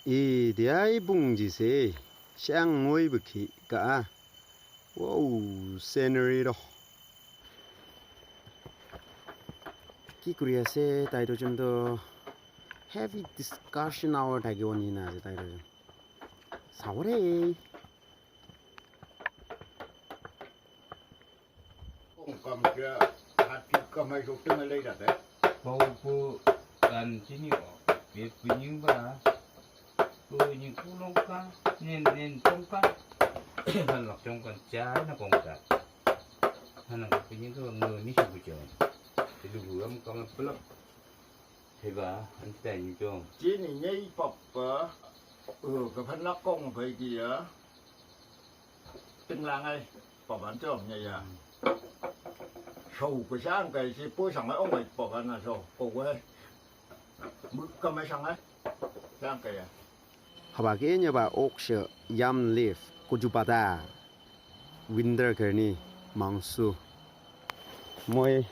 이 대아이 붕지세 샹모이 부키가 와우 세너리로 기쿠리아세 다이도 좀더 heavy discussion hour 다기 원이나 다이도 좀 사월에 cầm kia hạt thịt cầm hay chụp tương lên đặt đấy bầu bơ gần chỉ nhiều việc với những bà bơ những cú lông cá nên trong cá hành lọc trong con trái nó còn cả hành lọc với những cái người ní chịu chờ thì dù vừa ông con plug thì bà anh sẽ như cho chỉ này nhây bọc cái phân lắc công phải gì á từng làng ấy bọc ăn cho nhây à sầu cái sáng cái chỉ bôi sang ấy ông ấy bọc ăn là sầu bọc ấy mực cầm ấy sang ấy sáng cái à 하바게냐 바 옥셔 얌 리프 고주바다 윈더 거니 망수 모이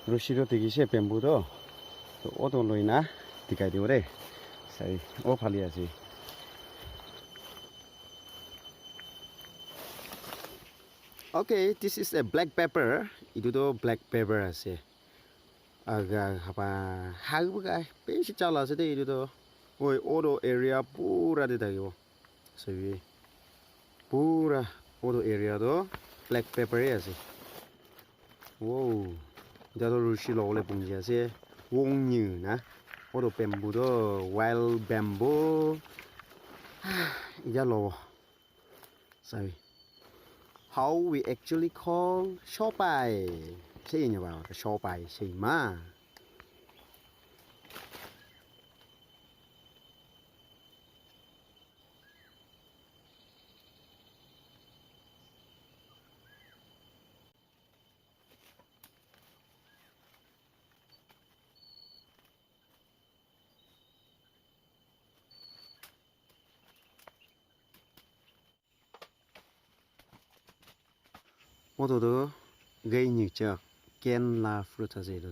루시로 되기시 뱀부도 또 오돌로이나 디가이디오레 사이 오팔리아지 Okay, this is a black pepper. 이도도 black pepper 하세. 아가 하바 하우가 베시 잘라서 돼 이도도. 오이 오도 area पूरा दे다요. सभी पूरा 오도 area도 black pepper 하세. 오. 이다도 루시로 올레 봉지하세. 웡뉴나. 오도 뱀부도 wild bamboo. 이자로. सभी How we actually call shopai? Say nhỉ bảo shopai, say ma. 모두도 gây nhiều chợ ken la fruta gì đó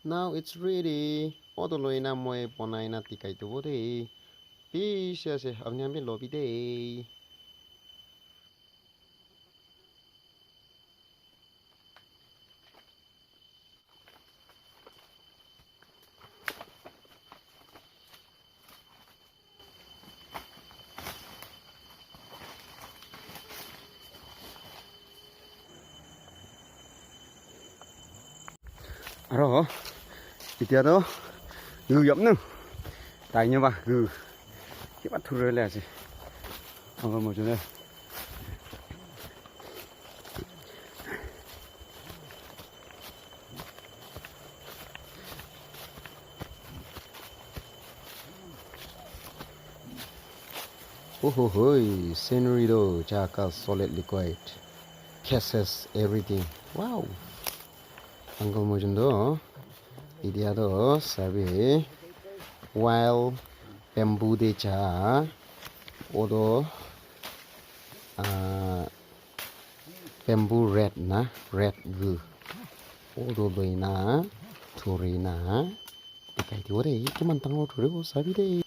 Now it's ready. Odoloi na moe ponai na tikai tu bode. Pisha se avnya mi lobby day. 알아. 이때도 그 없는 다이녀 봐. 그 히바투를 해야지. 뭐 전에 오호호이 scenery도 자가 solid liquid cases everything. Wow. 방금 뭐 정도 이디아도 사비 wild bamboo 대자 오도 bamboo red 나 red 그 오도 로이나 토리나 이까이 디오레 이만 땅으로 들고 사비데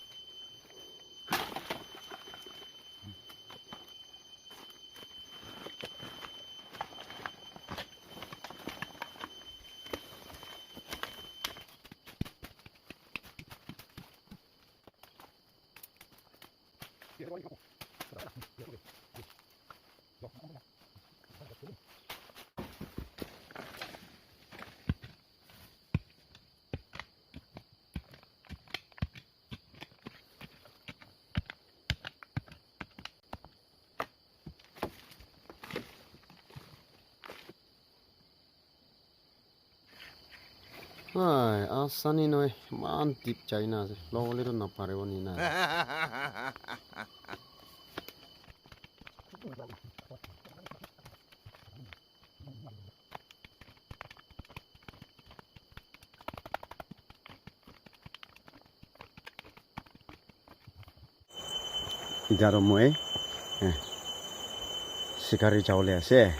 Ai, asani noi mantip China se. Lo le na pare woni na. 이다로 뭐에 시카리 자올래 하세